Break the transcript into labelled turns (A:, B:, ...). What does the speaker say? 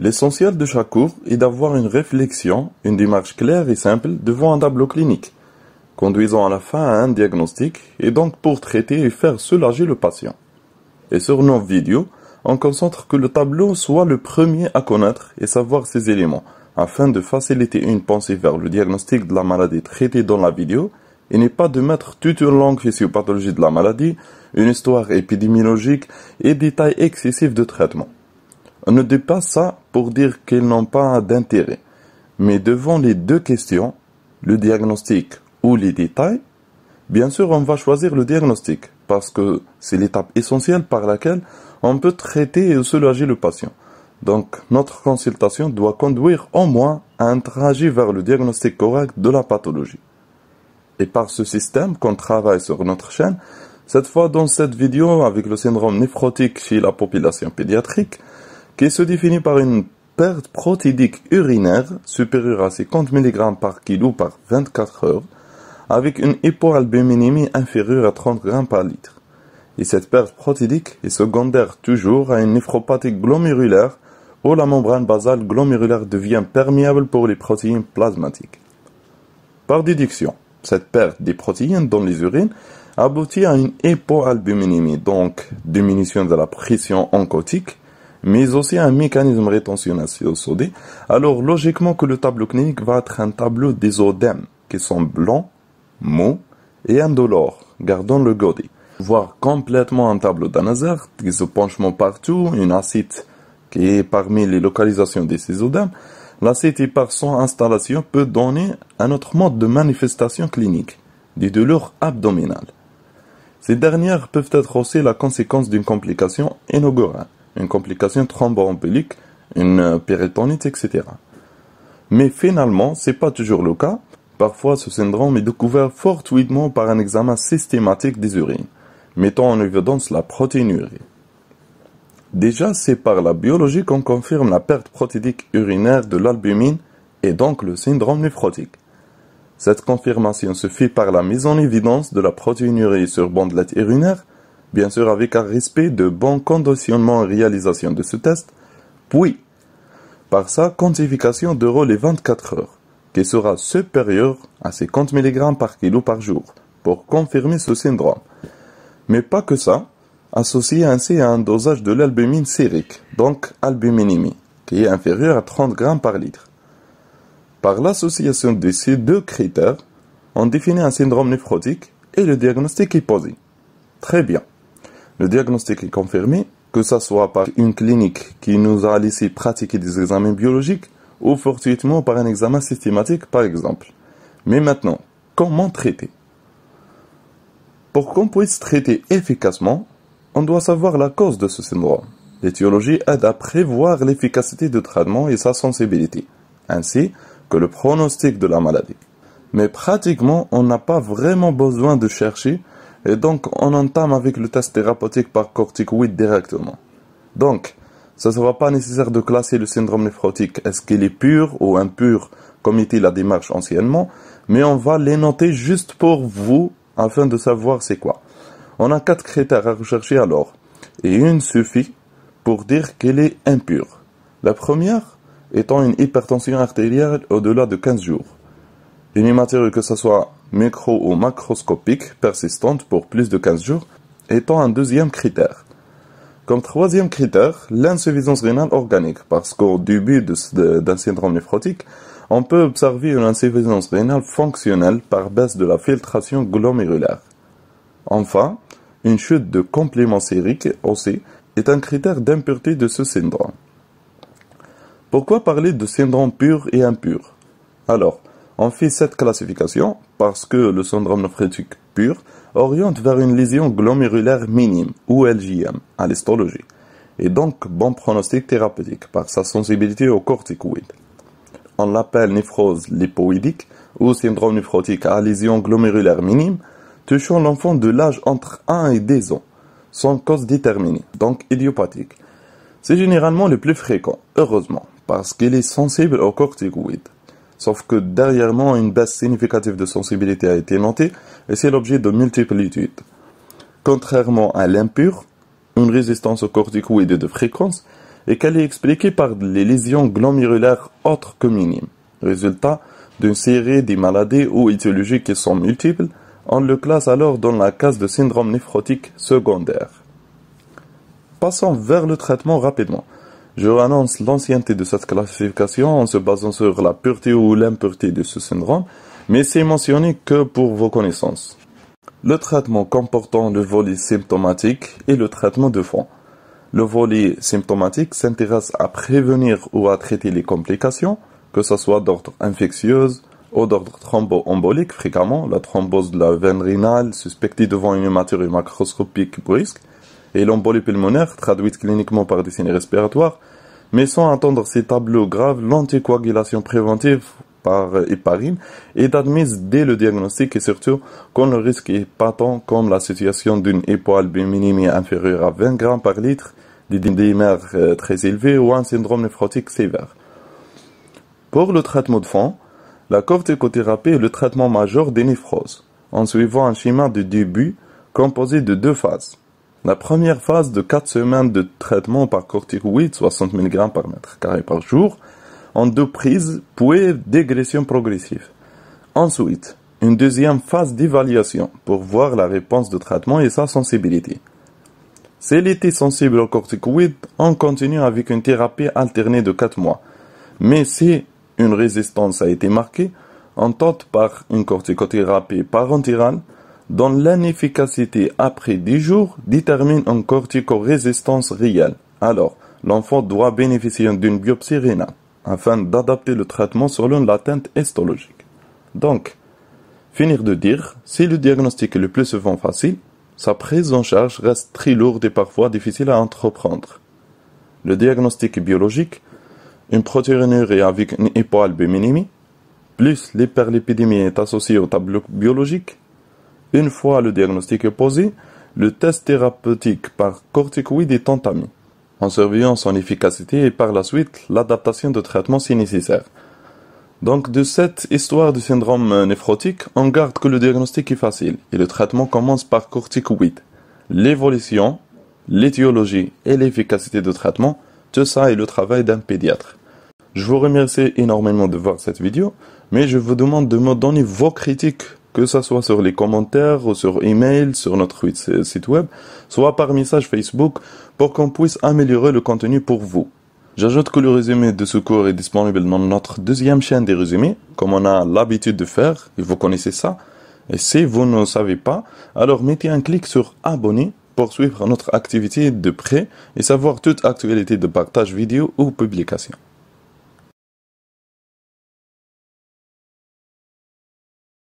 A: L'essentiel de chaque cours est d'avoir une réflexion, une démarche claire et simple devant un tableau clinique, conduisant à la fin à un diagnostic et donc pour traiter et faire soulager le patient. Et sur nos vidéos, on concentre que le tableau soit le premier à connaître et savoir ces éléments, afin de faciliter une pensée vers le diagnostic de la maladie traitée dans la vidéo, et n'est pas de mettre toute une longue physiopathologie de la maladie, une histoire épidémiologique et détails excessifs de traitement. On ne dit pas ça pour dire qu'ils n'ont pas d'intérêt, mais devant les deux questions, le diagnostic ou les détails, bien sûr on va choisir le diagnostic, parce que c'est l'étape essentielle par laquelle on peut traiter et soulager le patient. Donc notre consultation doit conduire au moins à un trajet vers le diagnostic correct de la pathologie. Et par ce système qu'on travaille sur notre chaîne, cette fois dans cette vidéo avec le syndrome néphrotique chez la population pédiatrique, qui se définit par une perte protidique urinaire supérieure à 50 mg par kilo par 24 heures, avec une hypoalbuminémie inférieure à 30 g par litre. Et cette perte protidique est secondaire toujours à une néphropathie glomérulaire où la membrane basale glomérulaire devient perméable pour les protéines plasmatiques. Par déduction, cette perte des protéines dans les urines aboutit à une hypoalbuminémie, donc diminution de la pression oncotique, mais aussi un mécanisme rétentionnel sodé, alors logiquement que le tableau clinique va être un tableau des œdèmes, qui sont blancs, mous et indolores, gardant le godet. Voire complètement un tableau d'Anazer, des épanchements partout, une acide qui est parmi les localisations de ces œdèmes. L'acide par son installation peut donner un autre mode de manifestation clinique, des douleurs abdominales. Ces dernières peuvent être aussi la conséquence d'une complication inaugurale, une complication thromboembolique, une péritonite, etc. Mais finalement, c'est pas toujours le cas. Parfois, ce syndrome est découvert fortuitement par un examen systématique des urines, mettant en évidence la protéinurie. Déjà, c'est par la biologie qu'on confirme la perte protidique urinaire de l'albumine et donc le syndrome néphrotique. Cette confirmation se fait par la mise en évidence de la protéinurie sur bandelette urinaire, bien sûr avec un respect de bon conditionnement et réalisation de ce test, puis par sa quantification de rôle les 24 heures, qui sera supérieure à 50 mg par kilo par jour, pour confirmer ce syndrome. Mais pas que ça, associé ainsi à un dosage de l'albumine sérique, donc albuminémie, qui est inférieur à 30 g par litre. Par l'association de ces deux critères, on définit un syndrome néphrotique et le diagnostic est posé. Très bien. Le diagnostic est confirmé, que ce soit par une clinique qui nous a laissé pratiquer des examens biologiques ou fortuitement par un examen systématique par exemple. Mais maintenant, comment traiter? Pour qu'on puisse traiter efficacement, on doit savoir la cause de ce syndrome. L'étiologie aide à prévoir l'efficacité du traitement et sa sensibilité, ainsi que le pronostic de la maladie. Mais pratiquement, on n'a pas vraiment besoin de chercher, et donc on entame avec le test thérapeutique par corticoïde directement. Donc, ce ne sera pas nécessaire de classer le syndrome néphrotique, est-ce qu'il est pur ou impur, comme était la démarche anciennement, mais on va les noter juste pour vous, afin de savoir c'est quoi. On a 4 critères à rechercher alors, et une suffit pour dire qu'elle est impure. La première étant une hypertension artérielle au-delà de 15 jours. Une hématurie que ce soit micro ou macroscopique, persistante pour plus de 15 jours, étant un deuxième critère. Comme troisième critère, l'insuffisance rénale organique, parce qu'au début d'un syndrome néphrotique, on peut observer une insuffisance rénale fonctionnelle par baisse de la filtration glomérulaire. Enfin, une chute de complément sérique aussi est un critère d'impureté de ce syndrome. Pourquoi parler de syndrome pur et impur? Alors, on fait cette classification parce que le syndrome néphrotique pur oriente vers une lésion glomérulaire minime, ou LGM, à l'histologie, et donc bon pronostic thérapeutique par sa sensibilité aux corticoïdes. On l'appelle néphrose lipoïdique ou syndrome néphrotique à lésion glomérulaire minime, touchant l'enfant de l'âge entre 1 et 2 ans, sans cause déterminée, donc idiopathique. C'est généralement le plus fréquent, heureusement, parce qu'il est sensible aux corticoïdes. Sauf que dernièrement, une baisse significative de sensibilité a été notée, et c'est l'objet de multiples études. Contrairement à l'impur, une résistance aux corticoïdes de fréquence, et qu'elle est expliquée par les lésions glomérulaires autres que minimes, résultat d'une série de maladies ou étiologies qui sont multiples. On le classe alors dans la case de syndrome néphrotique secondaire. Passons vers le traitement rapidement. Je annonce l'ancienneté de cette classification en se basant sur la pureté ou l'impureté de ce syndrome, mais c'est mentionné que pour vos connaissances. Le traitement comportant le volet symptomatique et le traitement de fond. Le volet symptomatique s'intéresse à prévenir ou à traiter les complications, que ce soit d'ordre infectieuse ou d'ordre thromboembolique fréquemment, la thrombose de la veine rénale suspectée devant une hématurie macroscopique brusque, et l'embolie pulmonaire traduite cliniquement par des signes respiratoires, mais sans attendre ces tableaux graves, l'anticoagulation préventive par héparine est admise dès le diagnostic et surtout quand le risque est patent comme la situation d'une hypoalbuminémie inférieure à 20 grammes par litre, des dimères très élevés ou un syndrome néphrotique sévère. Pour le traitement de fond, la corticothérapie est le traitement majeur des néphroses, en suivant un schéma de début composé de 2 phases. La première phase de 4 semaines de traitement par corticoïdes, 60 mg par mètre carré par jour, en 2 prises, puis dégression progressive. Ensuite, une deuxième phase d'évaluation pour voir la réponse de traitement et sa sensibilité. S'il était sensible aux corticoïdes, on continue avec une thérapie alternée de 4 mois. Mais si une résistance a été marquée, on tente par une corticothérapie parentérale dont l'inefficacité après 10 jours détermine une corticorésistance réelle. Alors, l'enfant doit bénéficier d'une biopsie rénale afin d'adapter le traitement selon l'atteinte histologique. Donc, finir de dire, si le diagnostic est le plus souvent facile, sa prise en charge reste très lourde et parfois difficile à entreprendre. Le diagnostic est biologique, une protéinurie avec une hypoalbuminémie, plus l'hyperlipidémie est associée au tableau biologique. Une fois le diagnostic est posé, le test thérapeutique par corticoïdes est entamé, en surveillant son efficacité et par la suite l'adaptation de traitement si nécessaire. Donc de cette histoire du syndrome néphrotique, on garde que le diagnostic est facile et le traitement commence par corticoïdes. L'évolution, l'étiologie et l'efficacité de traitement, tout ça est le travail d'un pédiatre. Je vous remercie énormément de voir cette vidéo, mais je vous demande de me donner vos critiques, que ce soit sur les commentaires ou sur email, sur notre site web, soit par message Facebook, pour qu'on puisse améliorer le contenu pour vous. J'ajoute que le résumé de ce cours est disponible dans notre deuxième chaîne des résumés, comme on a l'habitude de faire, et vous connaissez ça. Et si vous ne savez pas, alors mettez un clic sur abonner pour suivre notre activité de près et savoir toute actualité de partage vidéo ou publication.